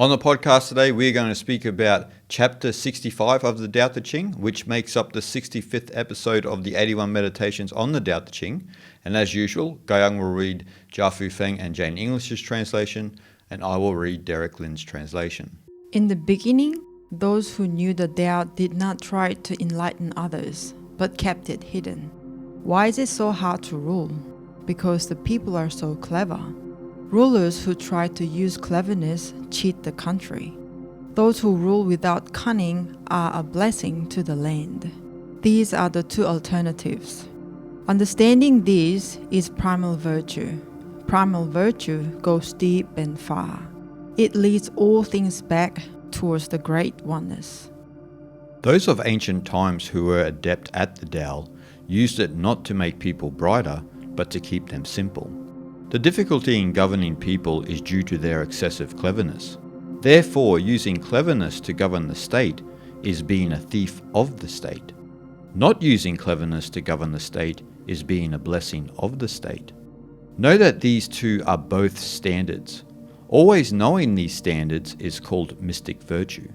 On the podcast today, we're going to speak about chapter 65 of the Tao Te Ching, which makes up the 65th episode of the 81 meditations on the Tao Te Ching. And as usual, Guyang will read Jia Fu Feng and Jane English's translation, and I will read Derek Lin's translation. In the beginning, those who knew the Tao did not try to enlighten others, but kept it hidden. Why is it so hard to rule? Because the people are so clever. Rulers who try to use cleverness cheat the country. Those who rule without cunning are a blessing to the land. These are the two alternatives. Understanding these is primal virtue. Primal virtue goes deep and far. It leads all things back towards the great oneness. Those of ancient times who were adept at the Tao used it not to make people brighter, but to keep them simple. The difficulty in governing people is due to their excessive cleverness. Therefore, using cleverness to govern the state is being a thief of the state. Not using cleverness to govern the state is being a blessing of the state. Know that these two are both standards. Always knowing these standards is called mystic virtue.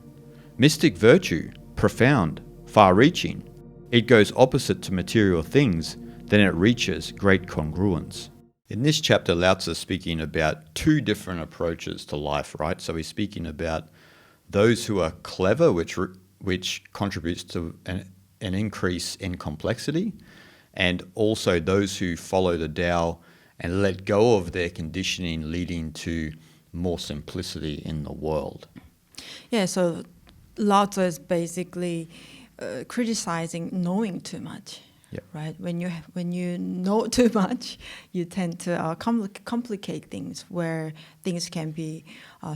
Mystic virtue, profound, far-reaching. It goes opposite to material things, then it reaches great congruence. In this chapter, Lao Tzu is speaking about two different approaches to life, right? So he's speaking about those who are clever, which contributes to an increase in complexity, and also those who follow the Tao and let go of their conditioning, leading to more simplicity in the world. Yeah, so Lao Tzu is basically criticizing knowing too much. Yep. Right. When you know too much, you tend to complicate things where things can be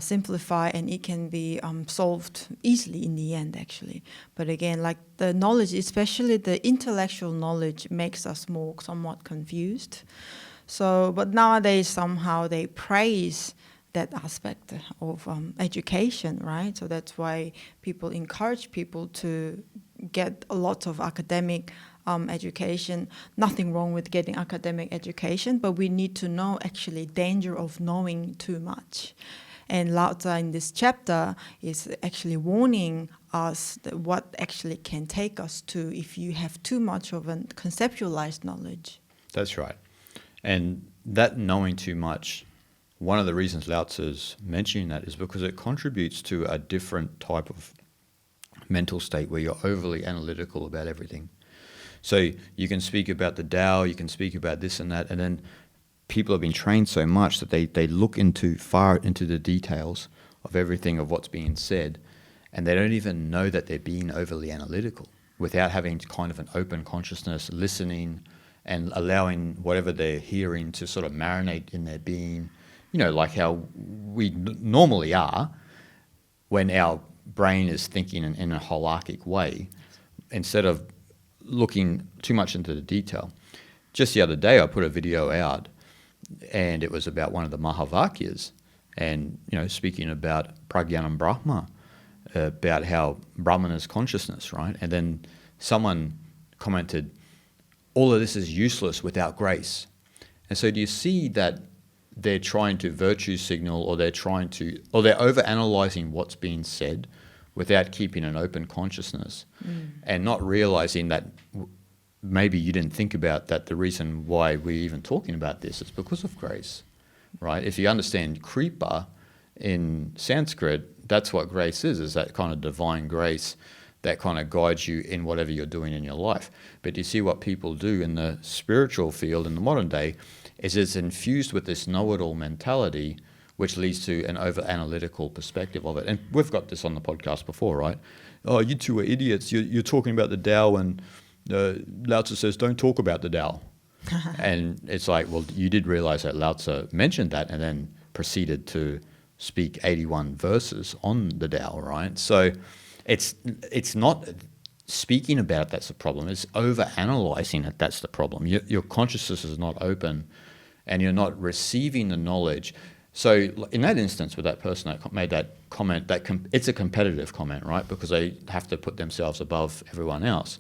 simplified and it can be solved easily in the end, actually. But again, like the knowledge, especially the intellectual knowledge, makes us somewhat confused. So, but nowadays somehow they praise that aspect of education, right? So that's why people encourage people to get a lot of academic education. Nothing wrong with getting academic education, but we need to know actually danger of knowing too much. And Lao Tzu in this chapter is actually warning us that what actually can take us to if you have too much of a conceptualized knowledge. That's right. And that knowing too much, one of the reasons Lao Tzu is mentioning that is because it contributes to a different type of mental state where you're overly analytical about everything. So you can speak about the Tao, you can speak about this and that, and then people have been trained so much that they look far into the details of everything of what's being said, and they don't even know that they're being overly analytical without having kind of an open consciousness, listening and allowing whatever they're hearing to sort of marinate in their being, like how we normally are when our brain is thinking in a holarchic way, instead of looking too much into the detail. Just the other day I put a video out and it was about one of the Mahavakyas and speaking about Pragyanam Brahma, about how Brahman is consciousness, right? And then someone commented, all of this is useless without grace. And so do you see that they're trying to virtue signal, or they're over-analyzing what's being said without keeping an open consciousness and not realizing that maybe you didn't think about that the reason why we're even talking about this is because of grace, right? If you understand kripa in Sanskrit, that's what grace is that kind of divine grace that kind of guides you in whatever you're doing in your life. But you see what people do in the spiritual field in the modern day is it's infused with this know-it-all mentality, which leads to an over-analytical perspective of it. And we've got this on the podcast before, right? Oh, you two are idiots. You're talking about the Tao, and Lao Tzu says, don't talk about the Tao. And it's like, well, you did realize that Lao Tzu mentioned that and then proceeded to speak 81 verses on the Tao, right? So it's not speaking about it that's the problem. It's over-analyzing it that's the problem. Your consciousness is not open and you're not receiving the knowledge. So in that instance with that person that made that comment, it's a competitive comment, right? Because they have to put themselves above everyone else.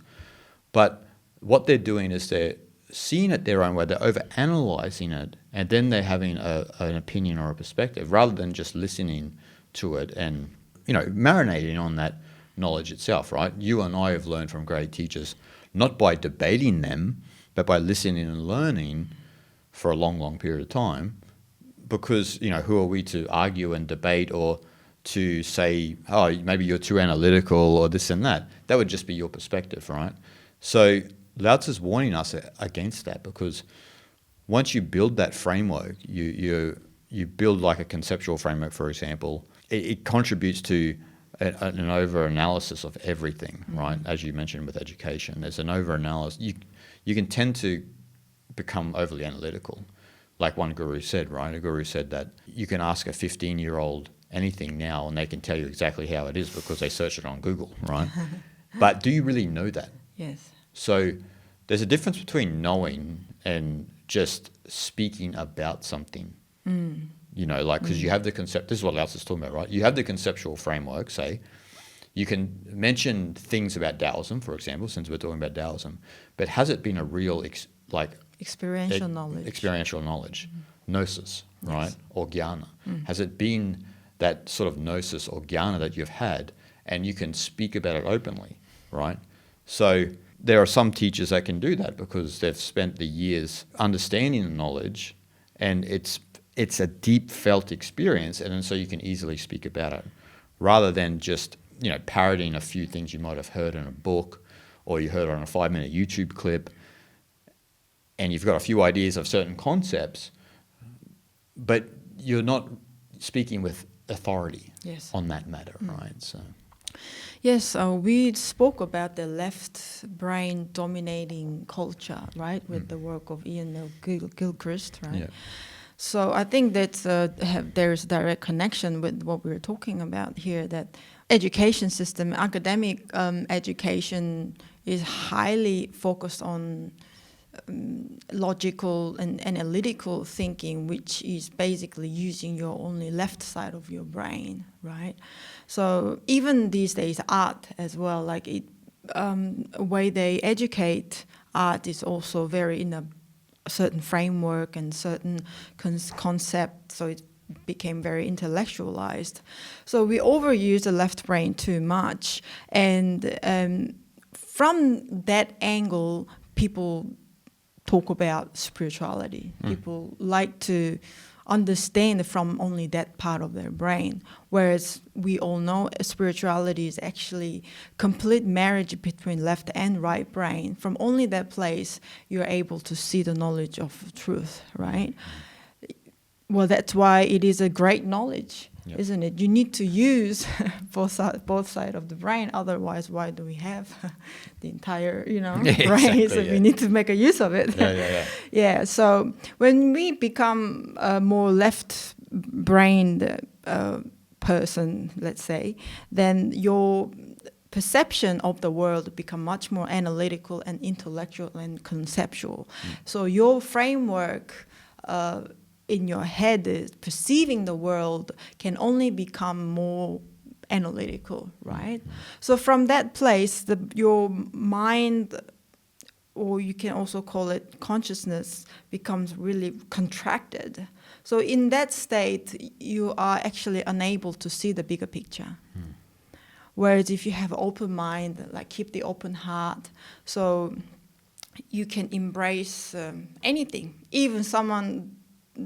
But what they're doing is they're seeing it their own way, they're over-analyzing it, and then they're having an opinion or a perspective rather than just listening to it and, marinating on that knowledge itself, right? You and I have learned from great teachers, not by debating them, but by listening and learning for a long, long period of time. Because, who are we to argue and debate or to say, oh, maybe you're too analytical or this and that? That would just be your perspective, right? So Lao Tzu's warning us against that, because once you build that framework, you build like a conceptual framework, for example, it contributes to an over-analysis of everything, right? As you mentioned with education, there's an over-analysis. You can tend to become overly analytical. Like one guru said, right? A guru said that you can ask a 15-year-old anything now and they can tell you exactly how it is because they search it on Google, right? But do you really know that? Yes. So there's a difference between knowing and just speaking about something. Because you have the concept, this is what Lao Tzu's talking about, right? You have the conceptual framework, say. You can mention things about Taoism, for example, since we're talking about Taoism, but has it been a real experiential knowledge, gnosis, right? Yes. Or jnana? Has it been that sort of gnosis or jnana that you've had and you can speak about it openly, right? So there are some teachers that can do that because they've spent the years understanding the knowledge and it's a deep felt experience, and then so you can easily speak about it rather than just, parroting a few things you might have heard in a book or you heard on a 5-minute YouTube clip, and you've got a few ideas of certain concepts, but you're not speaking with authority on that matter, right? So. Yes, we spoke about the left brain dominating culture, right, with the work of Ian Gilchrist, right? Yeah. So I think that there's a direct connection with what we were talking about here, that education system, academic education is highly focused on logical and analytical thinking, which is basically using your only left side of your brain, right? So even these days, art as well, like way they educate art is also very in a certain framework and certain concept, so it became very intellectualized. So we overuse the left brain too much, and from that angle, people talk about spirituality. People like to understand from only that part of their brain, whereas we all know spirituality is actually complete marriage between left and right brain. From only that place, you're able to see the knowledge of truth, right? Well, that's why it is a great knowledge, isn't it? You need to use both sides of the brain. Otherwise, why do we have the entire, brain? Exactly, So we need to make a use of it. Yeah. So when we become a more left-brained person, let's say, then your perception of the world become much more analytical and intellectual and conceptual. So your framework in your head is perceiving the world can only become more analytical, right? So from that place, your mind, or you can also call it consciousness, becomes really contracted. So in that state, you are actually unable to see the bigger picture. Whereas if you have an open mind, like keep the open heart, so you can embrace anything, even someone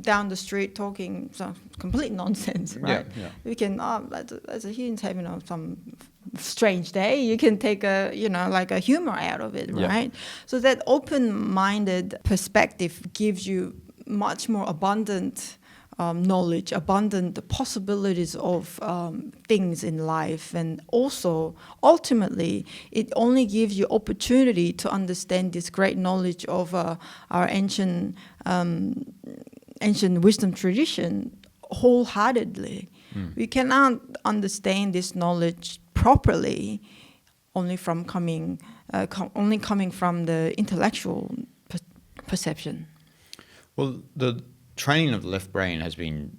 down the street talking some complete nonsense, right? You can, he's having some strange day. You can take a humor out of it, right? So that open-minded perspective gives you much more abundant knowledge, abundant possibilities of things in life, and also ultimately it only gives you opportunity to understand this great knowledge of our ancient wisdom tradition wholeheartedly. We cannot understand this knowledge properly only coming from the intellectual perception. Well, the training of the left brain has been,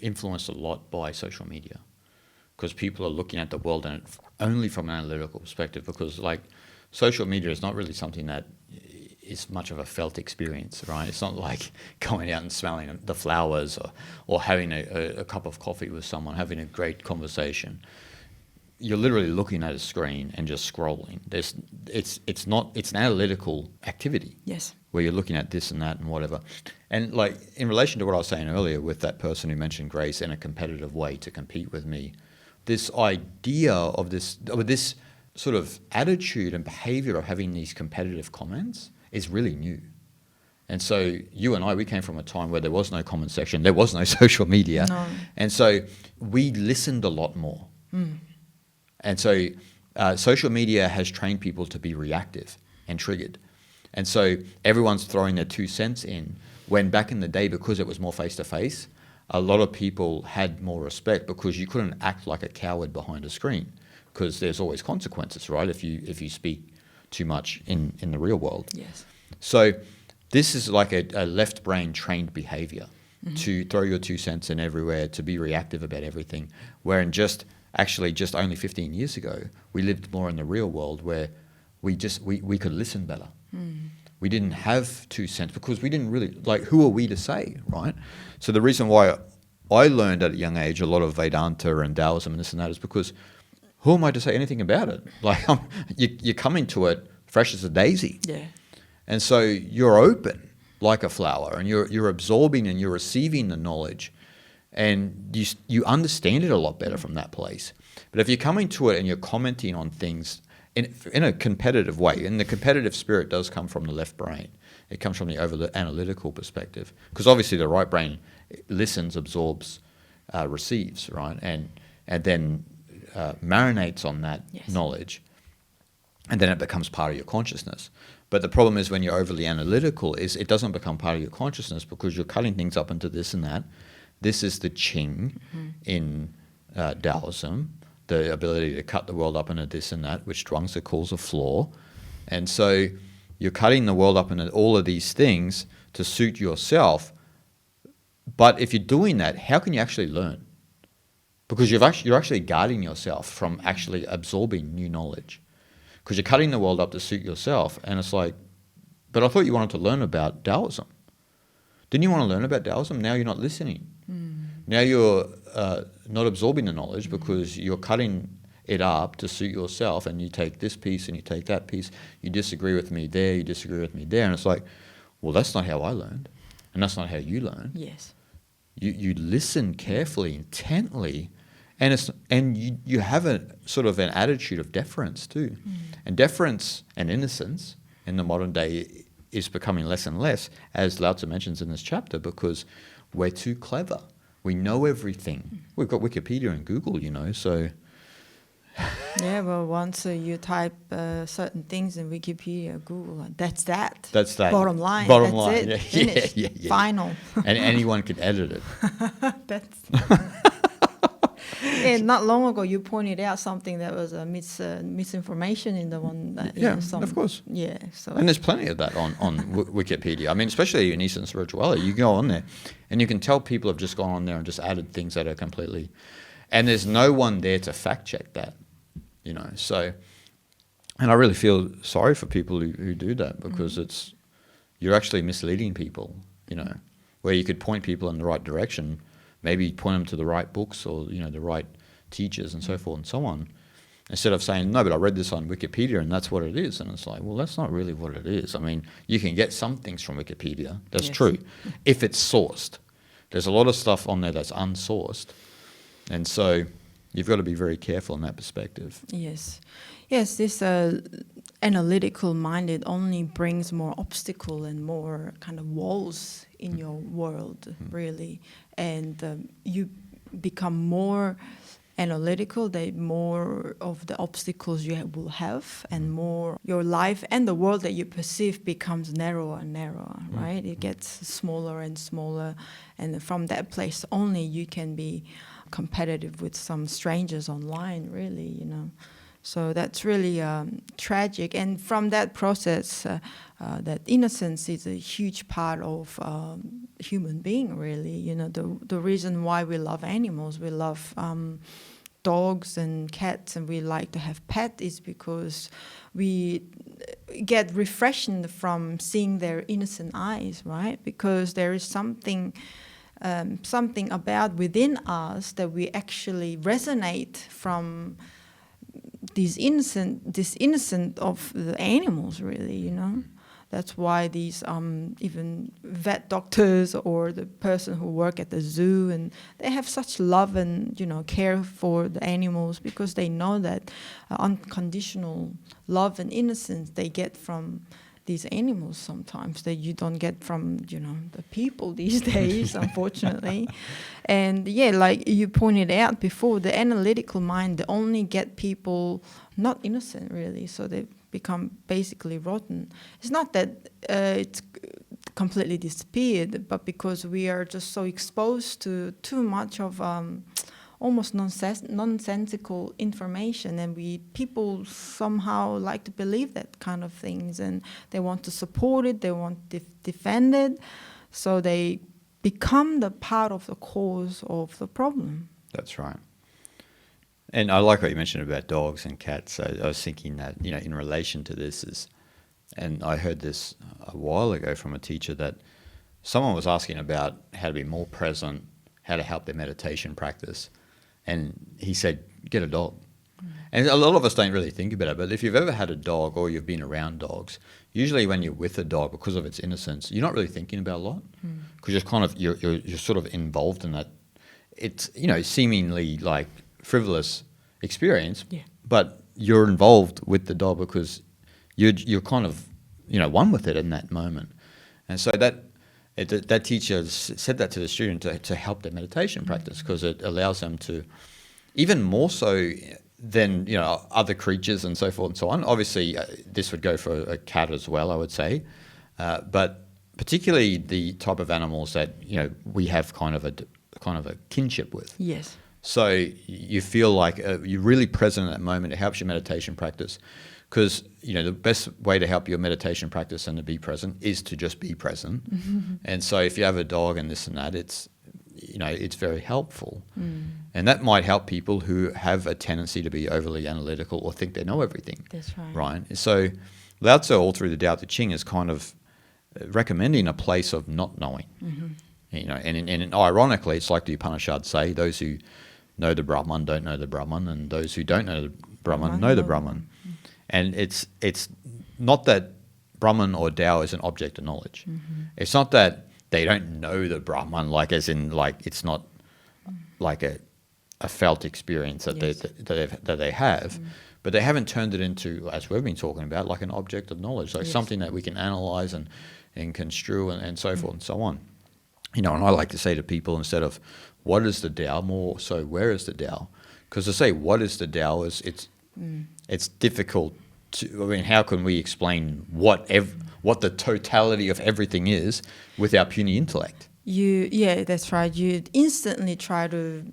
influenced a lot by social media, because people are looking at the world only from an analytical perspective. Because social media is not really something that is much of a felt experience, right? It's not like going out and smelling the flowers or having a cup of coffee with someone, having a great conversation. You're literally looking at a screen and just scrolling. It's an analytical activity. Yes. Where you're looking at this and that and whatever. And like in relation to what I was saying earlier with that person who mentioned grace in a competitive way to compete with me, this idea of this sort of attitude and behavior of having these competitive comments is really new. And so you and I, we came from a time where there was no comment section, there was no social media. No. And so we listened a lot more. And so social media has trained people to be reactive and triggered. And so everyone's throwing their 2 cents in, when back in the day, because it was more face-to-face, a lot of people had more respect because you couldn't act like a coward behind a screen, because there's always consequences, right, if you speak too much in the real world. Yes. So this is like a left brain trained behavior to throw your 2 cents in everywhere, to be reactive about everything, wherein just only 15 years ago, we lived more in the real world where we could listen better. We didn't have 2 cents because we didn't really, like, who are we to say, right? So the reason why I learned at a young age a lot of Vedanta and Taoism and this and that is because who am I to say anything about it? Like, you're coming to it fresh as a daisy. Yeah. And so you're open like a flower, and you're absorbing and you're receiving the knowledge, and you understand it a lot better from that place. But if you're coming to it and you're commenting on things in a competitive way, and the competitive spirit does come from the left brain. It comes from the analytical perspective, because obviously the right brain listens, absorbs, receives, right, and then marinates on that knowledge, and then it becomes part of your consciousness. But the problem is when you're overly analytical, is it doesn't become part of your consciousness because you're cutting things up into this and that. This is the Qing in Taoism. The ability to cut the world up into this and that, which Zhuangzi calls a flaw. And so you're cutting the world up into all of these things to suit yourself. But if you're doing that, how can you actually learn? Because you're actually guarding yourself from actually absorbing new knowledge. Because you're cutting the world up to suit yourself. And it's like, but I thought you wanted to learn about Taoism. Didn't you want to learn about Taoism? Now you're not listening. Now you're not absorbing the knowledge because you're cutting it up to suit yourself, and you take this piece and you take that piece. You disagree with me there, you disagree with me there. And it's like, well, that's not how I learned. And that's not how you learn. Yes. You listen carefully, intently, and you have a sort of an attitude of deference too. And deference and innocence in the modern day is becoming less and less, as Lao Tzu mentions in this chapter, because we're too clever. We know everything. We've got Wikipedia and Google, so... Yeah, well, once you type certain things in Wikipedia, Google, that's that. That's that. Bottom line. Bottom that's line. it. Yeah, Finished. yeah. Final. And anyone could edit it. That's... And not long ago, you pointed out something that was a misinformation in the one. Of course. Yeah. So. And there's plenty of that on Wikipedia. I mean, especially in Eastern spirituality, you go on there, and you can tell people have just gone on there and just added things that are completely, and there's no one there to fact check that, So, and I really feel sorry for people who do that, because you're actually misleading people, where you could point people in the right direction. Maybe point them to the right books or, the right teachers and so forth and so on, instead of saying, no, but I read this on Wikipedia and that's what it is. And it's like, well, that's not really what it is. I mean, you can get some things from Wikipedia. That's true. If it's sourced. There's a lot of stuff on there that's unsourced. And so you've got to be very careful in that perspective. Yes. Yes, this analytical mind, it only brings more obstacle and more kind of walls in your world, really. And you become more analytical, the more of the obstacles you will have, and more your life and the world that you perceive becomes narrower and narrower, right? It gets smaller and smaller, and from that place only you can be competitive with some strangers online, really, So that's really tragic. And from that process, that innocence is a huge part of human being, really. The reason why we love animals, we love dogs and cats, and we like to have pets, is because we get refreshing from seeing their innocent eyes, right? Because there is something about within us that we actually resonate from this innocent of the animals, really, you know. That's why these even vet doctors or the person who work at the zoo, and they have such love and, you know, care for the animals, because they know that unconditional love and innocence they get from these animals sometimes that you don't get from, you know, the people these days, unfortunately. And yeah, like you pointed out before, the analytical mind, they only get people not innocent, really, so they become basically rotten. It's not that it's completely disappeared, but because we are just so exposed to too much of almost nonsensical information, and people somehow like to believe that kind of things, and they want to support it, they want to defend it, so they become the part of the cause of the problem. That's right. And I like what you mentioned about dogs and cats. I was thinking that, you know, in relation to this is, and I heard this a while ago from a teacher, that someone was asking about how to be more present, how to help their meditation practice. And he said, get a dog. And a lot of us don't really think about it, but if you've ever had a dog or you've been around dogs, usually when you're with a dog, because of its innocence, you're not really thinking about a lot, because you're kind of, you're sort of involved in that. It's, you know, seemingly like frivolous experience, but you're involved with the dog because you're kind of, you know, one with it in that moment. And so that teacher said that to the student to help their meditation practice, because it allows them to, even more so than, you know, other creatures and so forth and so on. Obviously, this would go for a cat as well, I would say, but particularly the type of animals that, you know, we have kind of a kinship with. Yes. So you feel like you're really present in that moment. It helps your meditation practice, because, you know, the best way to help your meditation practice and to be present is to just be present. And so if you have a dog and this and that, it's, you know, it's very helpful. And that might help people who have a tendency to be overly analytical or think they know everything. That's right. Right? So Lao Tzu, all through the Tao Te Ching, is kind of recommending a place of not knowing. You know, and ironically, it's like the Upanishads say, those who know the Brahman don't know the Brahman, and those who don't know the Brahman know the Brahman. And it's not that Brahman or Tao is an object of knowledge. It's not that they don't know the Brahman, like as in, like, it's not like a felt experience that they have, but they haven't turned it into, as we've been talking about, like an object of knowledge, like something that we can analyze and construe and so forth and so on. You know, and I like to say to people, instead of what is the Tao, more so where is the Tao? Because to say what is the Tao is it's difficult to. I mean, how can we explain what the totality of everything is with our puny intellect? Yeah, that's right. You instantly try to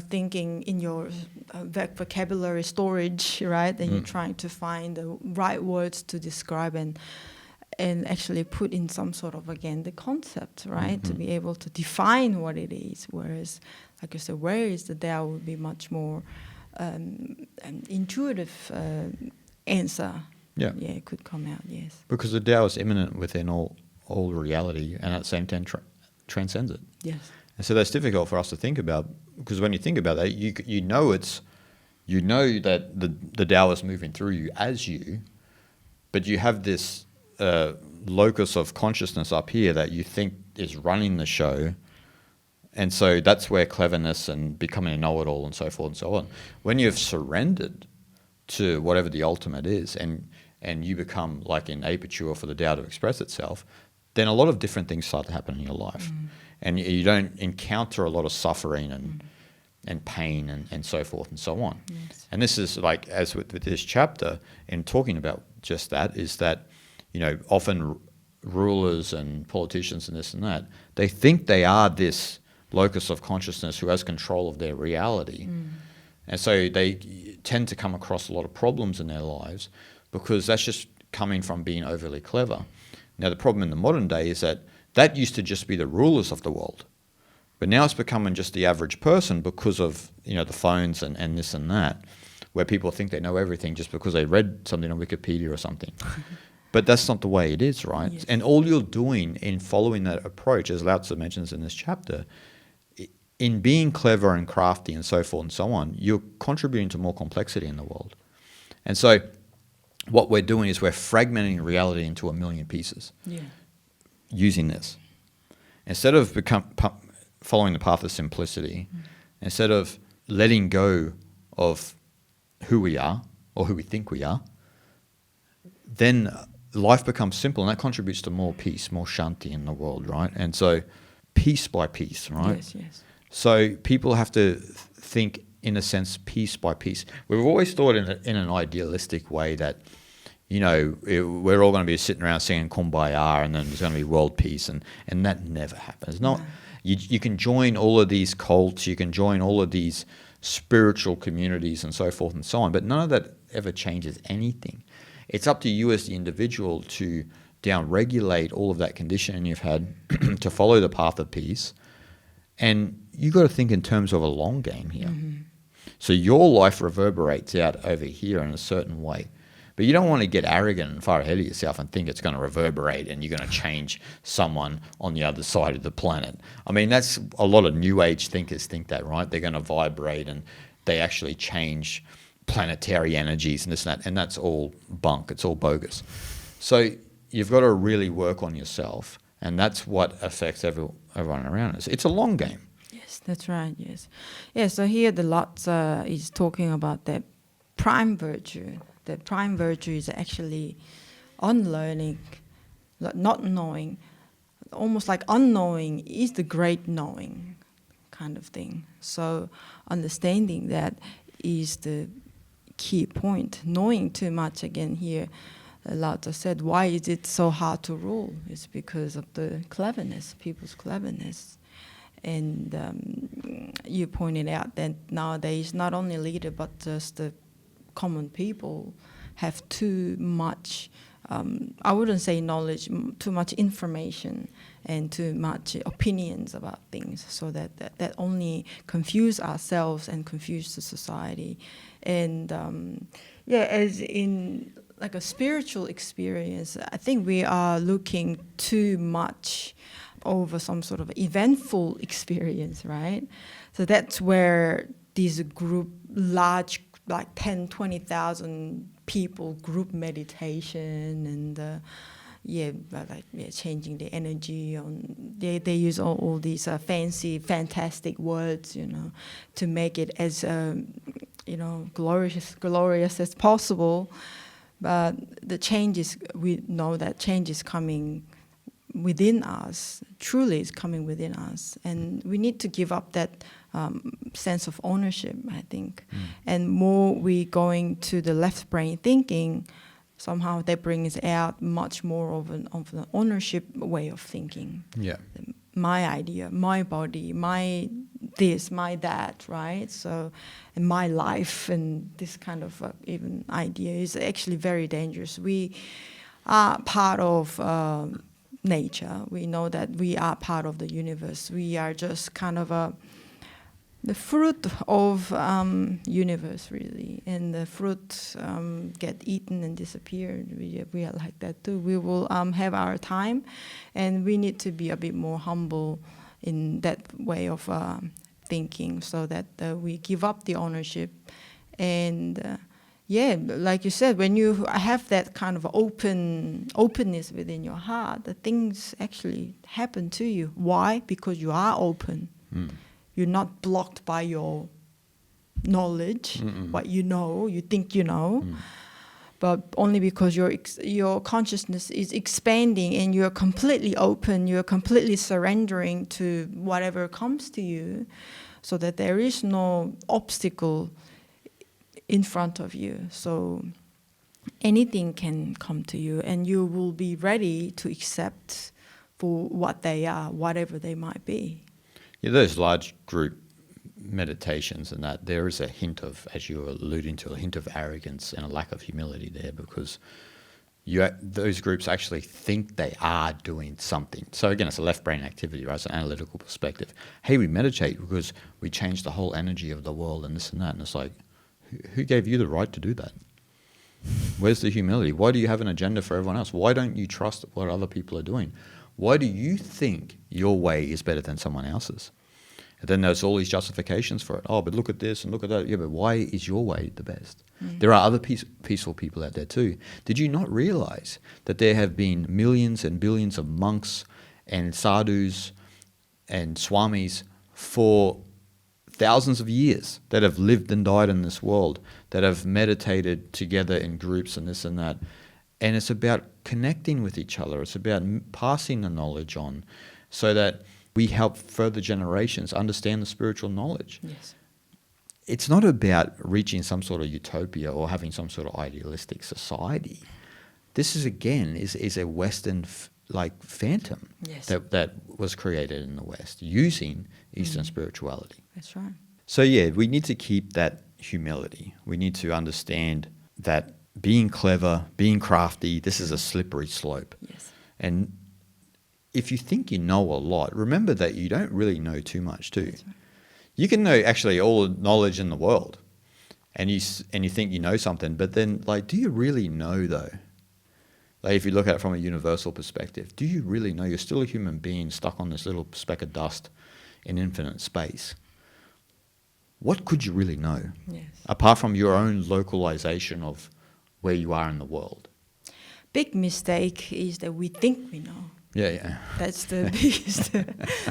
thinking in your vocabulary storage, right? And you're trying to find the right words to describe and actually put in some sort of, again, the concept, right? To be able to define what it is. Whereas, like you said, where is the Tao would be much more an intuitive answer. Yeah, it could come out, yes. Because the Tao is immanent within all reality, and at the same time transcends it. Yes. And so that's difficult for us to think about, because when you think about that, you know that the Tao is moving through you as you, but you have this locus of consciousness up here that you think is running the show. And so that's where cleverness and becoming a know-it-all and so forth and so on. When you've surrendered to whatever the ultimate is, and you become like an aperture for the Tao to express itself, then a lot of different things start to happen in your life. And you don't encounter a lot of suffering and pain and so forth and so on. Yes. And this is like, as with this chapter, in talking about just that, is that, you know, often rulers and politicians and this and that, they think they are this locus of consciousness who has control of their reality. And so they tend to come across a lot of problems in their lives, because that's just coming from being overly clever. Now, the problem in the modern day is that used to just be the rulers of the world, but now it's becoming just the average person because of, you know, the phones and this and that. where people think they know everything just because they read something on Wikipedia or something. But that's not the way it is, right? Yes. And all you're doing in following that approach, as Lao Tzu mentions in this chapter, in being clever and crafty and so forth and so on, you're contributing to more complexity in the world. And so what we're doing is we're fragmenting reality into a million pieces using this. Instead of following the path of simplicity, instead of letting go of who we are or who we think we are, then life becomes simple, and that contributes to more peace, more shanti in the world, right? And so piece by piece, right? Yes, yes. So people have to think, in a sense, piece by piece. We've always thought in an idealistic way that, we're all going to be sitting around singing Kumbaya and then there's going to be world peace, and that never happens. No. You can join all of these cults, you can join all of these spiritual communities and so forth and so on, but none of that ever changes anything. It's up to you as the individual to down-regulate all of that conditioning you've had to follow the path of peace. And you've got to think in terms of a long game here. Mm-hmm. So your life reverberates out over here in a certain way. But you don't want to get arrogant and far ahead of yourself and think it's going to reverberate and you're going to change someone on the other side of the planet. I mean, that's a lot of New Age thinkers think that, right? They're going to vibrate and they actually change planetary energies and this and that. And that's all bunk. It's all bogus. So you've got to really work on yourself. And that's what affects everyone around us. It's a long game. Yes, that's right, yes. Yeah, so here the Lot is talking about that prime virtue. The prime virtue is actually unlearning, not knowing. Almost like unknowing is the great knowing kind of thing. So understanding that is the key point. Knowing too much, again here, Lao Tzu said, why is it so hard to rule? It's because of the cleverness, people's cleverness. And you pointed out that nowadays not only leader but just the common people have too much, I wouldn't say knowledge, too much information and too much opinions about things, so that only confuse ourselves and confuse the society. And as in like a spiritual experience, I think we are looking too much over some sort of eventful experience, right? So that's where these large, like 10, 20,000 people group meditation and changing the energy. They use all these fancy, fantastic words, to make it as glorious as possible. But the changes, we know that change is coming within us, truly is coming within us. And we need to give up that sense of ownership, I think. And more we going to the left brain thinking, somehow that brings out much more of an ownership way of thinking. Yeah. My idea, my body, my this, my that, right? So, and my life, and this kind of even idea is actually very dangerous. We are part of nature. We know that we are part of the universe. We are just kind of the fruit of universe, really, and the fruit get eaten and disappear. We are like that too. We will have our time, and we need to be a bit more humble in that way of thinking, so that we give up the ownership. And like you said, when you have that kind of openness within your heart, the things actually happen to you. Why? Because you are open. You're not blocked by your knowledge, what you know, you think you know, but only because your consciousness is expanding and you're completely open, you're completely surrendering to whatever comes to you, so that there is no obstacle in front of you. So anything can come to you, and you will be ready to accept for what they are, whatever they might be. Yeah, those large group meditations and that, there is a hint of, as you were alluding to, a hint of arrogance and a lack of humility there, because those groups actually think they are doing something. So again, it's a left brain activity, right? It's an analytical perspective. Hey, we meditate because we change the whole energy of the world and this and that. And it's like, Who gave you the right to do that? Where's the humility? Why do you have an agenda for everyone else? Why don't you trust what other people are doing? Why do you think your way is better than someone else's? And then there's all these justifications for it. Oh, but look at this and look at that. Yeah, but why is your way the best? There are other peaceful people out there too. Did you not realize that there have been millions and billions of monks and sadhus and swamis for thousands of years that have lived and died in this world, that have meditated together in groups and this and that? And it's about connecting with each other. It's about passing the knowledge on so that we help further generations understand the spiritual knowledge. Yes. It's not about reaching some sort of utopia or having some sort of idealistic society. This is, again, is a Western phantom. Yes. that was created in the West using Eastern spirituality. That's right. So yeah, we need to keep that humility. We need to understand that being clever, being crafty, this is a slippery slope. Yes. And if you think you know a lot, remember that you don't really know too much too. That's right. You can know actually all the knowledge in the world, and you think you know something, but then do you really know though? If you look at it from a universal perspective, do you really know? You're still a human being stuck on this little speck of dust in infinite space. What could you really know? Yes. Apart from your own localization of where you are in the world? Big mistake is that we think we know. Yeah. That's the biggest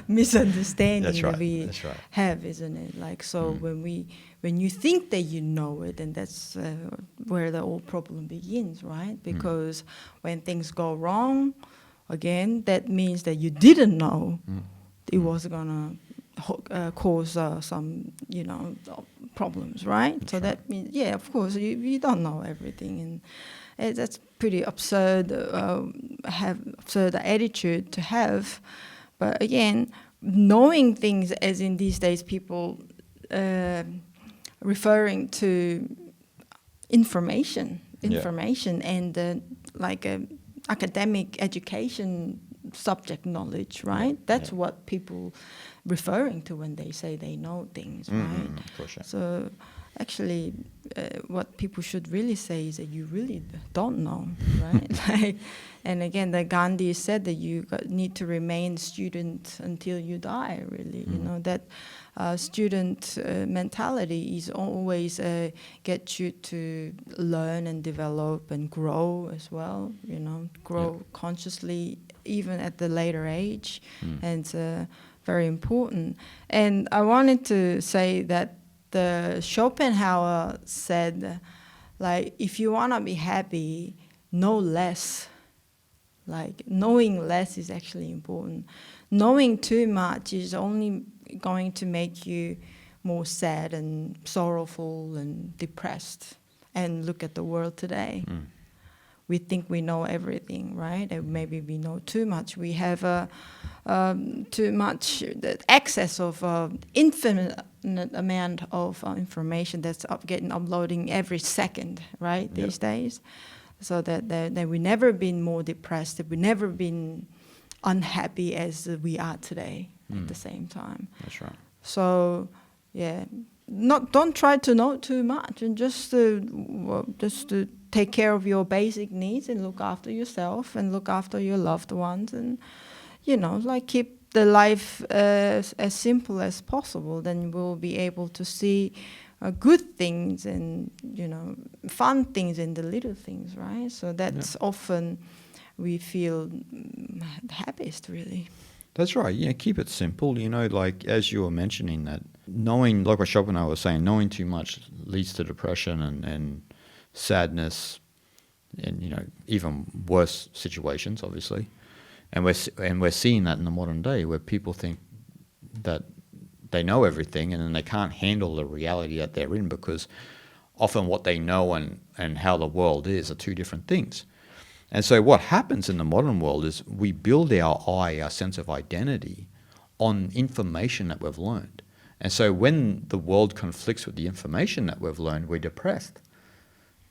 misunderstanding That's right. that we That's right. have, isn't it? When you think that you know it, and that's where the whole problem begins, right? Because when things go wrong, again, that means that you didn't know it was gonna cause some, problems, right? So that means, yeah, of course, you don't know everything, and that's pretty absurd. Have absurd attitude to have, but again, knowing things, as in these days, people referring to information, and academic education subject knowledge, right? That's what people referring to when they say they know things, right? For sure. So actually, what people should really say is that you really don't know, right? And again, the Gandhi said that you need to remain student until you die, really. That student mentality is always get you to learn and develop and grow as well, grow consciously even at the later age. And it's very important. And I wanted to say that the Schopenhauer said, if you want to be happy, know less. Knowing less is actually important. Knowing too much is only going to make you more sad and sorrowful and depressed. And look at the world today. We think we know everything, right? And maybe we know too much. We have too much access of infinite amount of information that's getting uploading every second, right? These days, so that we never been more depressed. That we never been unhappy as we are today at the same time. That's right. So yeah, don't try to know too much, and just to take care of your basic needs and look after yourself and look after your loved ones, and keep the life as simple as possible. Then we'll be able to see good things and fun things in the little things, right? So that's often we feel happiest, really. That's right. Yeah, keep it simple. As you were mentioning, that knowing, like what Schopenhauer was saying, knowing too much leads to depression and sadness, and even worse situations, obviously. And we're seeing that in the modern day, where people think that they know everything, and then they can't handle the reality that they're in, because often what they know and how the world is are two different things. And so what happens in the modern world is we build our sense of identity on information that we've learned. And so when the world conflicts with the information that we've learned, we're depressed.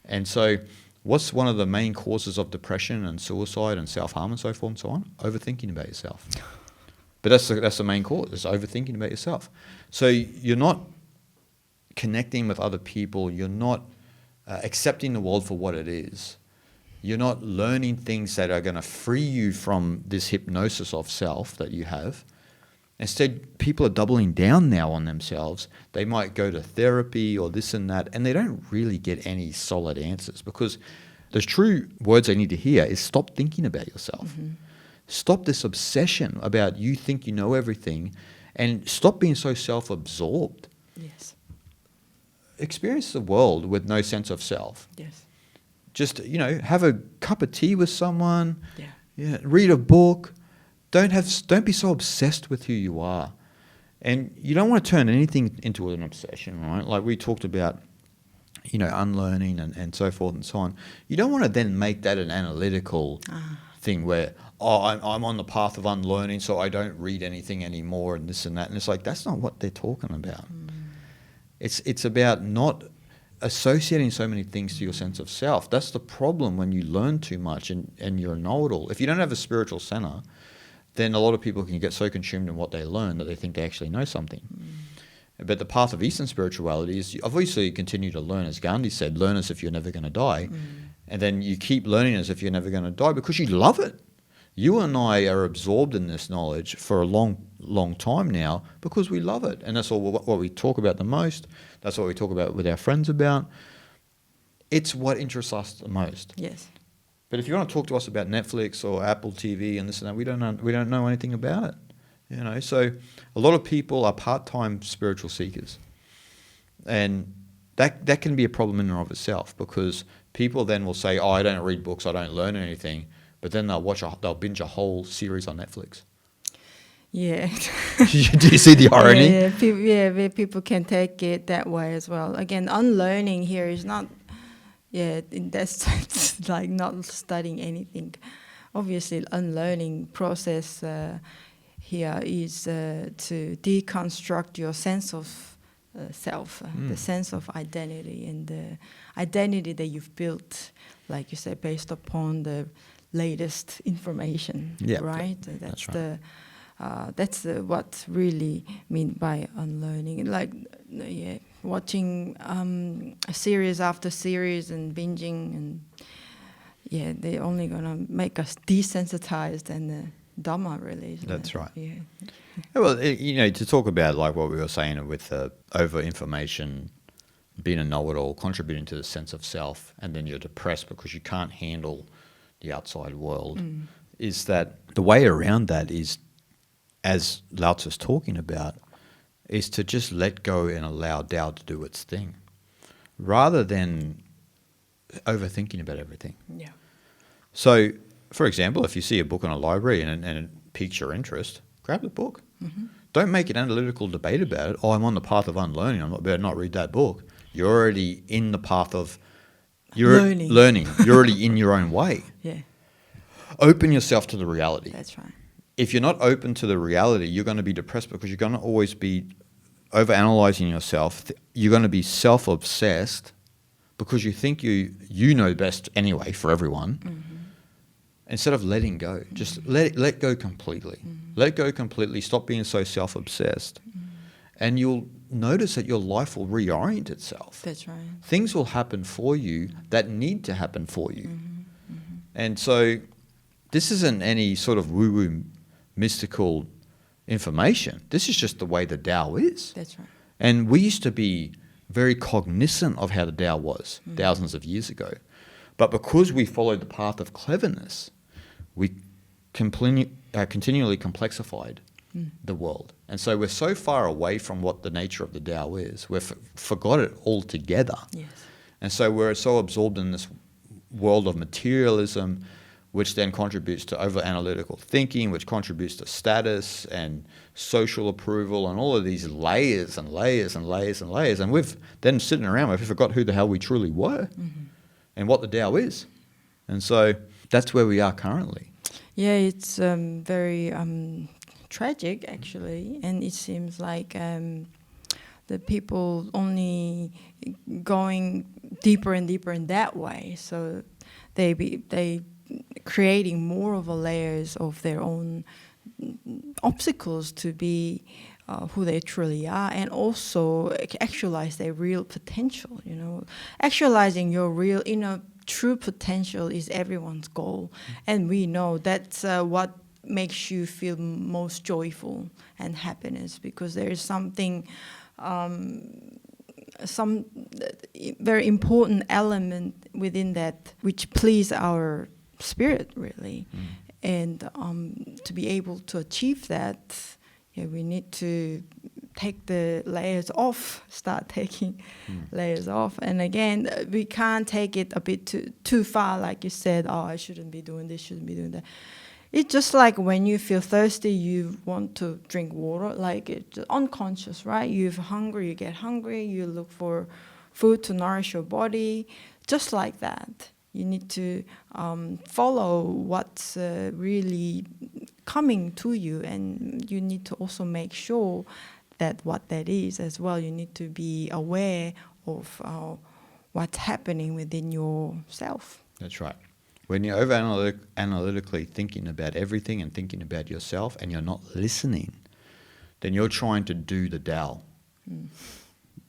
And so what's one of the main causes of depression and suicide and self-harm and so forth and so on? Overthinking about yourself. But that's the main cause, is overthinking about yourself. So you're not connecting with other people. You're not accepting the world for what it is. You're not learning things that are going to free you from this hypnosis of self that you have. Instead, people are doubling down now on themselves. They might go to therapy or this and that, and they don't really get any solid answers, because the true words they need to hear is stop thinking about yourself. Mm-hmm. Stop this obsession about you think you know everything, and stop being so self-absorbed. Yes. Experience the world with no sense of self. Yes. Just, have a cup of tea with someone. Yeah. Read a book. Don't be so obsessed with who you are. And you don't want to turn anything into an obsession, right? Like we talked about, unlearning and so forth and so on. You don't want to then make that an analytical thing where, I'm on the path of unlearning, so I don't read anything anymore and this and that. And it's like, that's not what they're talking about. It's about not associating so many things to your sense of self. That's the problem when you learn too much and you're a know-it-all. If you don't have a spiritual center, then a lot of people can get so consumed in what they learn that they think they actually know something. But the path of Eastern spirituality is obviously you continue to learn, as Gandhi said, learn as if you're never going to die. And then you keep learning as if you're never going to die because you love it. You and I are absorbed in this knowledge for a long, long time now because we love it. And that's all what we talk about the most. That's what we talk about with our friends about. It's what interests us the most. Yes. But if you want to talk to us about Netflix or Apple TV and this and that, we don't know anything about it. So a lot of people are part-time spiritual seekers. And that can be a problem in and of itself, because people then will say, I don't read books, I don't learn anything. But then they'll binge a whole series on Netflix. Yeah. Do you see the irony? People can take it that way as well. Again, unlearning here is not, in that sense, like not studying anything. Obviously, unlearning process here is to deconstruct your sense of self, the sense of identity, and the identity that you've built, like you said, based upon the latest information, right? That's right. That's what really mean by unlearning. Like, watching a series after series and binging, and they're only gonna make us desensitized and dumber, really. That's right. Yeah. Well, to talk about like what we were saying with over information, being a know-it-all, contributing to the sense of self, and then you're depressed because you can't handle the outside world, is that the way around that is, as Lao Tzu's talking about, is to just let go and allow Tao to do its thing, rather than overthinking about everything. Yeah. So, for example, if you see a book in a library and it piques your interest, grab the book. Don't make an analytical debate about it. I'm on the path of unlearning, I better not read that book. You're already in the path of learning. You're already in your own way. Yeah. Open yourself to the reality. That's right. If you're not open to the reality, you're going to be depressed because you're going to always be overanalyzing yourself. You're going to be self-obsessed because you think you know best anyway for everyone. Instead of letting go, just let go completely. Let go completely. Stop being so self-obsessed, and you'll notice that your life will reorient itself. That's right. Things will happen for you that need to happen for you. And so this isn't any sort of woo-woo mystical information. This is just the way the Tao is. That's right. And we used to be very cognizant of how the Tao was thousands of years ago. But because we followed the path of cleverness, we continually complexified the world. And so we're so far away from what the nature of the Tao is. We've forgot it altogether. Yes. And so we're so absorbed in this world of materialism, which then contributes to over-analytical thinking, which contributes to status and social approval and all of these layers and layers and layers and layers. And we've then sitting around, we've forgot who the hell we truly were and what the Tao is. And so that's where we are currently. Yeah, it's very tragic, actually. And it seems like the people only going deeper and deeper in that way. So they creating more of a layers of their own obstacles to be who they truly are, and also actualize their real potential. You know, actualizing your real inner true potential is everyone's goal, and we know that's what makes you feel most joyful and happiness, because there is something, some very important element within that which please our spirit really. And to be able to achieve that, we need to take the layers off, start taking layers off. And again, we can't take it a bit too far, like you said, oh, I shouldn't be doing this, shouldn't be doing that. It's just like when you feel thirsty, you want to drink water, like it's unconscious, right? You're hungry, you get hungry, you look for food to nourish your body, just like that. You need to follow what's really coming to you, and you need to also make sure that what that is as well. You need to be aware of what's happening within yourself. That's right. When you're over-analytically thinking about everything and thinking about yourself and you're not listening, then you're trying to do the Tao.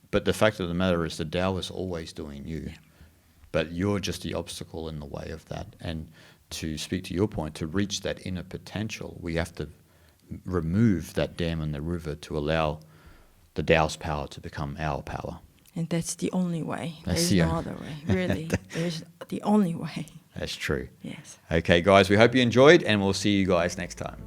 But the fact of the matter is the Tao is always doing you. But you're just the obstacle in the way of that. And to speak to your point, to reach that inner potential, we have to remove that dam in the river to allow the Tao's power to become our power. And that's the only way. That's There's no other way, really. There's the only way. That's true. Yes. Okay, guys, we hope you enjoyed, and we'll see you guys next time.